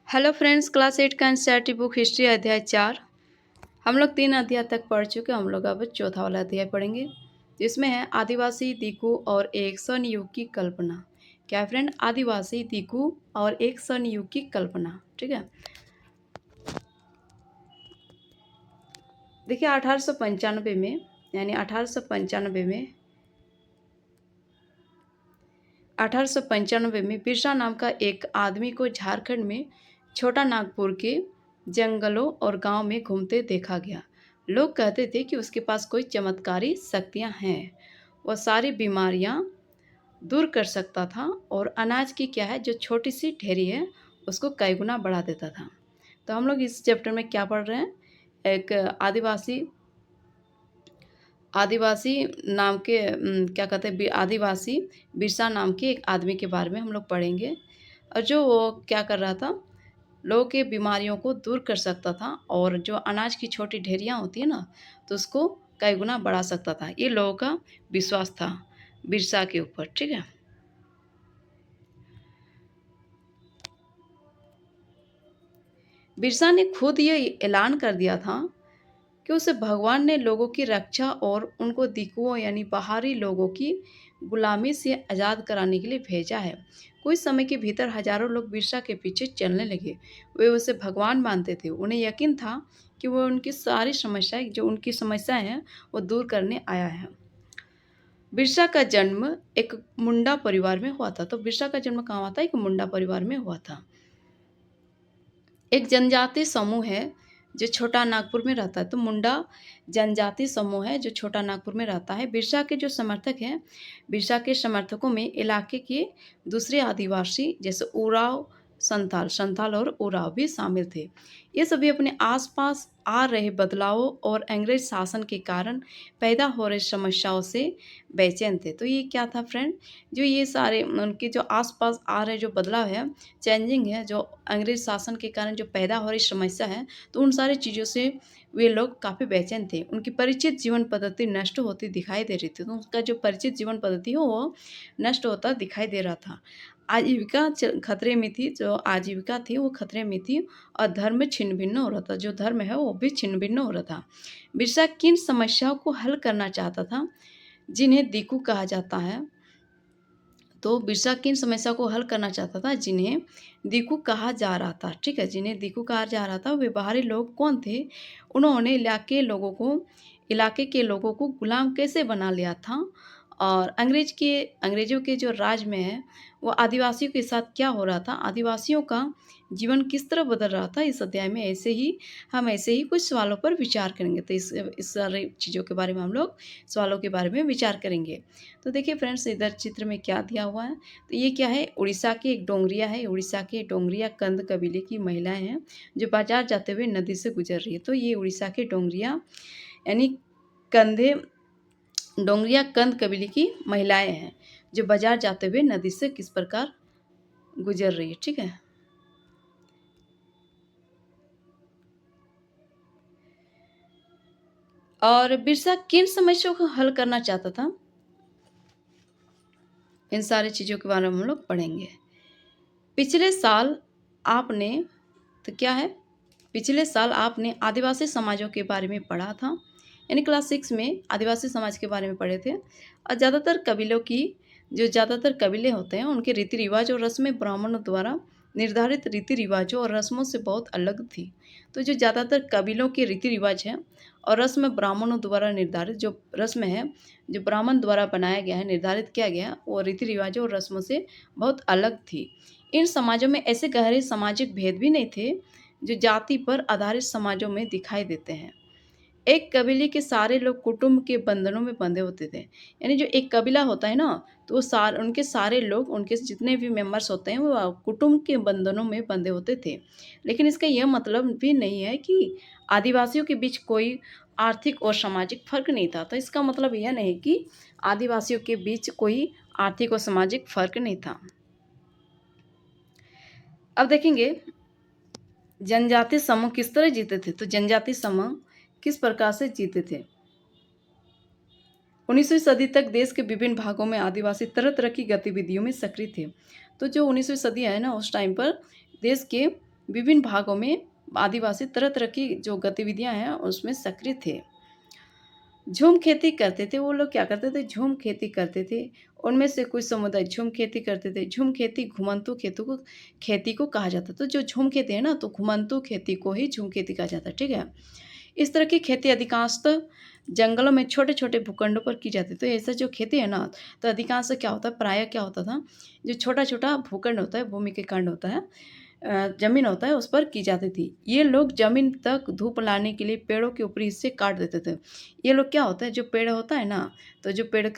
Hello friends, class 8 का NCERT book history अध्याय 4। हम लोग 3 अध्याय तक पढ़ चुके हैं। हम लोग अब चौथा वाला अध्याय पढ़ेंगे जिसमें है आदिवासी दिकू और एक संयुग की कल्पना। क्या है फ्रेंड? आदिवासी दिकू और एक संयुग की कल्पना। ठीक है, देखिए 1895 में यानी 1895 में बिरसा नाम का एक आदमी को झारखंड में छोटा नागपुर के जंगलों और गांव में घूमते देखा गया। लोग कहते थे कि उसके पास कोई चमत्कारी शक्तियां हैं। वह सारी बीमारियां दूर कर सकता था और अनाज की क्या है जो छोटी सी ढेरी है उसको कई गुना बढ़ा देता था। तो हम लोग इस चैप्टर में क्या पढ़ रहे हैं? एक आदिवासी आदिवासी नाम के क्या कहते हैं आदिवासी बिरसा नाम के एक आदमी के बारे में हम लोग पढ़ेंगे। और जो वो क्या कर रहा था, लोगों के बीमारियों को दूर कर सकता था और जो अनाज की छोटी ढेरियाँ होती है ना, तो उसको कई गुना बढ़ा सकता था। ये लोगों का विश्वास था बिरसा के ऊपर। ठीक है, बिरसा ने खुद ये ऐलान कर दिया था कि उसे भगवान ने लोगों की रक्षा और उनको दिकुओं यानी बाहरी लोगों की गुलामी से आज़ाद कराने के लिए भेजा है। कुछ समय के भीतर हजारों लोग बिरसा के पीछे चलने लगे। वे उसे भगवान मानते थे। उन्हें यकीन था कि वो उनकी सारी समस्याएं जो उनकी समस्याएं हैं वो दूर करने आया है। बिरसा का जन्म एक मुंडा परिवार में हुआ था। तो बिरसा का जन्म कहाँ हुआ था? एक मुंडा परिवार में हुआ था। एक जनजाति समूह है जो छोटा नागपुर में रहता है। तो मुंडा जनजाति समूह है जो छोटा नागपुर में रहता है। बिरसा के जो समर्थक हैं, बिरसा के समर्थकों में इलाके के दूसरे आदिवासी जैसे उराव, संथाल संथाल और उराव भी शामिल थे। ये सभी अपने आसपास आ रहे बदलावों और अंग्रेज शासन के कारण पैदा हो रही समस्याओं से बेचैन थे। तो ये क्या था फ्रेंड? जो ये सारे उनके जो आसपास आ रहे जो बदलाव है, चेंजिंग है, जो अंग्रेज शासन के कारण जो पैदा हो रही समस्या है, तो उन सारी चीज़ों से वे लोग काफ़ी बेचैन थे। उनकी परिचित जीवन पद्धति नष्ट होती दिखाई दे रही थी। तो उनका जो परिचित जीवन पद्धति हो वो नष्ट होता दिखाई दे रहा था। आजीविका खतरे में थी। जो आजीविका थी वो खतरे में थी और धर्म छिन्न भिन्न हो रहा था। जो धर्म है वो भी छिन्न भिन्न हो रहा था। बिरसा किन समस्याओं को हल करना चाहता था जिन्हें दिकू कहा जाता है? तो बिरसा किन समस्या को हल करना चाहता था जिन्हें दिकू कहा जा रहा था? ठीक है, जिन्हें दिकू कहा जा रहा था वे बाहरी लोग कौन थे? उन्होंने इलाके के लोगों को गुलाम कैसे बना लिया था और अंग्रेजों के जो राज में है वो आदिवासियों के साथ क्या हो रहा था, आदिवासियों का जीवन किस तरह बदल रहा था। इस अध्याय में हम ऐसे ही कुछ सवालों पर विचार करेंगे। तो इस सारी चीज़ों के बारे में हम लोग सवालों के बारे में विचार करेंगे। तो देखिए फ्रेंड्स, इधर चित्र में क्या दिया हुआ है? तो ये क्या है? उड़ीसा की एक डोंगरिया है। उड़ीसा के डोंगरिया कंद कबीले की महिलाएं हैं जो बाजार जाते हुए नदी से गुजर रही है। तो ये उड़ीसा के डोंगरिया यानी कंधे डोंगरिया कंद कबीले की महिलाएं हैं जो बाजार जाते हुए नदी से किस प्रकार गुजर रही है। ठीक है, और बिरसा किन समस्याओं को हल करना चाहता था, इन सारी चीज़ों के बारे में हम लोग पढ़ेंगे। पिछले साल आपने तो क्या है? पिछले साल आपने आदिवासी समाजों के बारे में पढ़ा था। यानी क्लास 6 में आदिवासी समाज के बारे में पढ़े थे। और ज़्यादातर कबीले होते हैं उनके रीति रिवाज और रस्में ब्राह्मणों द्वारा निर्धारित रीति रिवाजों और रस्मों से बहुत अलग थी। तो जो ज़्यादातर कबीलों के रीति रिवाज हैं और रस्म ब्राह्मणों द्वारा निर्धारित जो रस्म है, जो ब्राह्मण द्वारा बनाया गया है, निर्धारित किया गया, वो रीति रिवाजों और रस्मों से बहुत अलग थी। इन समाजों में ऐसे गहरे सामाजिक भेद भी नहीं थे जो जाति पर आधारित समाजों में दिखाई देते हैं। एक कबीले के सारे लोग कुटुंब के बंधनों में बंधे होते थे। यानी जो एक कबीला होता है ना, तो उनके सारे लोग, उनके जितने भी मेंबर्स होते हैं वो कुटुंब के बंधनों में बंधे होते थे। लेकिन इसका यह मतलब भी नहीं है कि आदिवासियों के बीच कोई आर्थिक और सामाजिक फर्क नहीं था। तो इसका मतलब यह नहीं कि आदिवासियों के बीच कोई आर्थिक और सामाजिक फर्क नहीं था। अब देखेंगे जनजाति समूह किस तरह जीते थे। तो जनजाति समूह किस प्रकार से जीते थे? 19वीं सदी तक देश के विभिन्न भागों में आदिवासी तरह तरह की गतिविधियों में सक्रिय थे। तो जो 19वीं सदी है ना, उस टाइम पर देश के विभिन्न भागों में आदिवासी तरह तरह की जो गतिविधियां हैं उसमें सक्रिय थे। झूम खेती करते थे, वो लोग क्या करते थे, झूम खेती करते थे। उनमें से कुछ समुदाय झूम खेती करते थे। झूम खेती घुमंतू खेती को कहा जाता था। तो जो झूम खेती है ना, तो घुमंतू खेती को ही झूम खेती कहा जाता है, ठीक है। इस तरह की खेती अधिकांशतः जंगलों में छोटे छोटे भूखंडों पर की जाती है। तो ऐसा जो खेती है ना, तो अधिकांश क्या होता है, प्रायः क्या होता था, जो छोटा छोटा भूखंड होता है, भूमि के खंड होता है, ज़मीन होता है, उस पर की जाती थी। ये लोग ज़मीन तक धूप लाने के लिए पेड़ों के ऊपरी हिस्से काट देते थे। ये लोग क्या होता है, जो पेड़ होता है ना, तो जो पेड़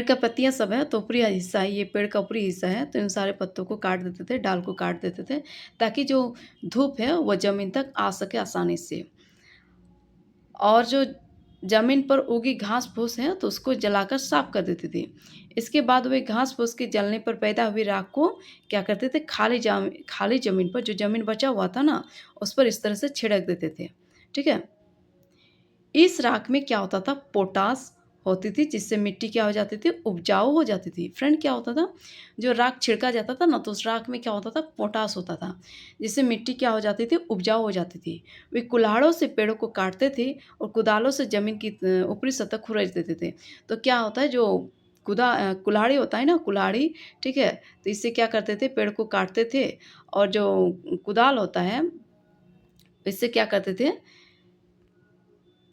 का पत्तियाँ सब है, तो ऊपरी हिस्सा है, ये पेड़ का ऊपरी हिस्सा है, तो इन सारे पत्तों को काट देते थे, डाल को काट देते थे, ताकि जो धूप है वो ज़मीन तक आ सके आसानी से। और जो ज़मीन पर उगी घास-फूस है, तो उसको जलाकर साफ कर देती थी। इसके बाद वे घास-फूस के जलने पर पैदा हुई राख को क्या करते थे, खाली ज़मीन पर, जो ज़मीन बचा हुआ था ना, उस पर इस तरह से छिड़क देते थे। ठीक है? इस राख में क्या होता था, पोटाश होती थी, जिससे मिट्टी क्या हो जाती थी, उपजाऊ हो जाती थी। फ्रेंड, क्या होता था, जो राख छिड़का जाता था ना, तो उस राख में क्या होता था, पोटाश होता था, जिससे मिट्टी क्या हो जाती थी, उपजाऊ हो जाती थी। वे कुल्हाड़ों से पेड़ों को काटते थे और कुदालों से जमीन की ऊपरी सतह खुरच देते थे। तो क्या होता है, जो कुल्हाड़ी होता है ना, कुल्हाड़ी, ठीक है, तो इससे क्या करते थे, पेड़ को काटते थे। और जो कुदाल होता है, इससे क्या करते थे,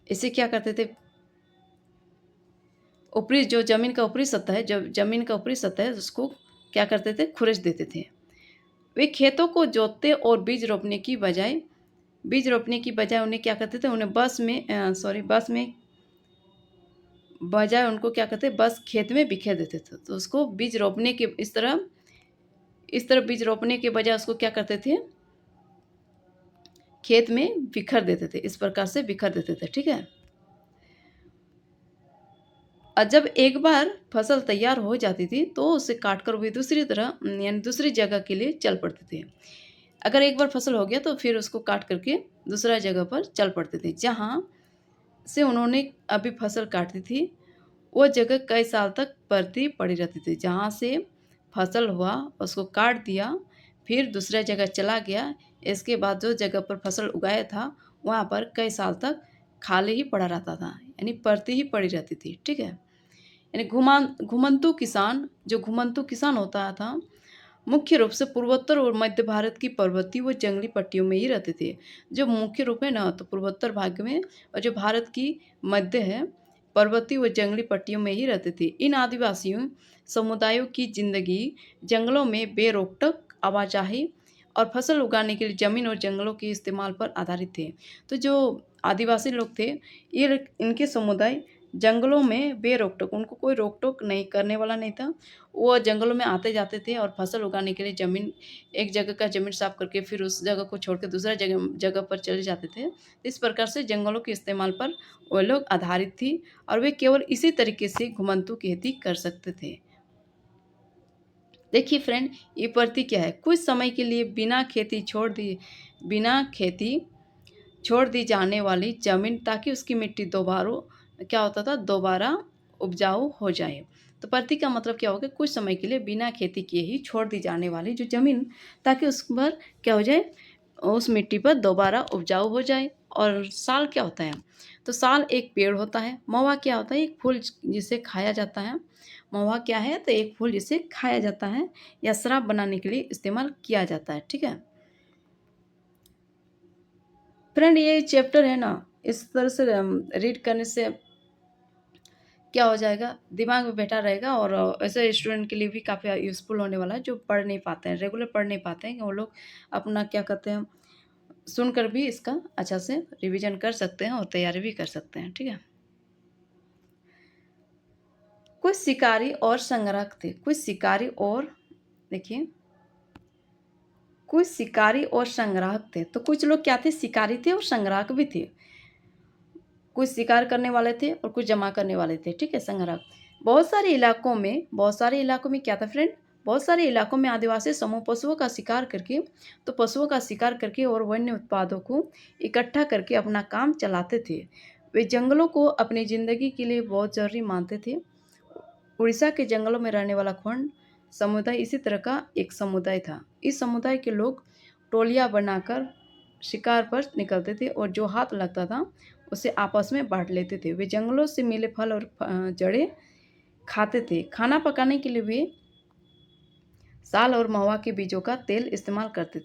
इससे क्या करते थे, ऊपरी जो ज़मीन का ऊपरी सतह है, जब ज़मीन का ऊपरी सतह है, उसको क्या करते थे, खुरच देते थे। वे खेतों को जोतते और बीज रोपने की बजाय उन्हें क्या करते थे, उन्हें बस में बजाय उनको क्या करते, बस खेत में बिखेर देते थे। तो उसको बीज रोपने के इस तरह बीज रोपने के बजाय उसको क्या करते थे, खेत में बिखर देते थे, इस प्रकार से बिखर देते थे, ठीक है। और जब एक बार फसल तैयार हो जाती थी, तो उसे काटकर वे यानी दूसरी जगह के लिए चल पड़ते थे। अगर एक बार फसल हो गया, तो फिर उसको काट करके दूसरा जगह पर चल पड़ते थे, जहाँ से उन्होंने अभी फसल काटी थी, वो जगह कई साल तक परती पड़ी रहती थी। जहाँ से फसल हुआ, उसको काट दिया, फिर दूसरा जगह चला गया। इसके बाद जो जगह पर फसल उगाया था, वहाँ पर कई साल तक खाली ही पड़ा रहता था, यानी परती ही पड़ी रहती थी, ठीक है। यानी घुमंतू किसान होता था, मुख्य रूप से पूर्वोत्तर और मध्य भारत की पर्वतीय व जंगली पट्टियों में ही रहते थे। जो मुख्य रूप है ना, तो पूर्वोत्तर भाग में, और जो भारत की मध्य है, पर्वतीय व जंगली पट्टियों में ही रहते थे। इन आदिवासियों समुदायों की जिंदगी जंगलों में बेरोकटोक आवाजाही और फसल उगाने के लिए जमीन और जंगलों के इस्तेमाल पर आधारित थे। तो जो आदिवासी लोग थे, ये इनके समुदाय जंगलों में बेरोक-टोक, उनको कोई रोक-टोक नहीं करने वाला नहीं था। वो जंगलों में आते जाते थे और फसल उगाने के लिए एक जगह का ज़मीन साफ़ करके फिर उस जगह को छोड़ के दूसरा जगह जगह पर चले जाते थे। इस प्रकार से जंगलों के इस्तेमाल पर वो लोग आधारित थी और वे केवल इसी तरीके से घुमंतू खेती कर सकते थे। देखिए फ्रेंड, ये प्रति क्या है, कुछ समय के लिए बिना खेती छोड़ दी जाने वाली ज़मीन, ताकि उसकी मिट्टी दोबारा उपजाऊ हो जाए। तो प्रति का मतलब क्या होगा, कुछ समय के लिए बिना खेती किए ही छोड़ दी जाने वाली जो ज़मीन, ताकि उस पर क्या हो जाए, उस मिट्टी पर दोबारा उपजाऊ हो जाए। और साल क्या होता है, तो साल एक पेड़ होता है। महुआ क्या होता है, एक फूल जिसे खाया जाता है। महुआ क्या है, तो एक फूल जिसे खाया जाता है या शराब बनाने के लिए इस्तेमाल किया जाता है, ठीक है। फ्रेंड, ये चैप्टर है ना, इस तरह से रीड करने से क्या हो जाएगा, दिमाग में बैठा रहेगा, और ऐसे स्टूडेंट के लिए भी काफ़ी यूज़फुल होने वाला है, जो पढ़ नहीं पाते हैं, रेगुलर पढ़ नहीं पाते हैं, वो लोग अपना क्या कहते हैं, सुनकर भी इसका अच्छा से रिवीजन कर सकते हैं और तैयारी भी कर सकते हैं, ठीक है। कुछ शिकारी और संग्राहक थे। देखिए, कुछ शिकारी और संग्राहक थे। तो कुछ लोग क्या थे, शिकारी थे और संग्राहक भी थे। कुछ शिकार करने वाले थे और कुछ जमा करने वाले थे, ठीक है, संग्राहक। बहुत सारे इलाकों में क्या था फ्रेंड, बहुत सारे इलाकों में आदिवासी समूह पशुओं का शिकार करके और वन्य उत्पादों को इकट्ठा करके अपना काम चलाते थे। वे जंगलों को अपनी ज़िंदगी के लिए बहुत ज़रूरी मानते थे। उड़ीसा के जंगलों में रहने वाला खंड समुदाय इसी तरह का एक समुदाय था। इस समुदाय के लोग टोलियाँ बनाकर शिकार पर निकलते थे और जो हाथ लगता था उसे आपस में बाँट लेते थे। वे जंगलों से मिले फल और जड़ें खाते थे। खाना पकाने के लिए वे साल और महुआ के बीजों का तेल इस्तेमाल करते थे।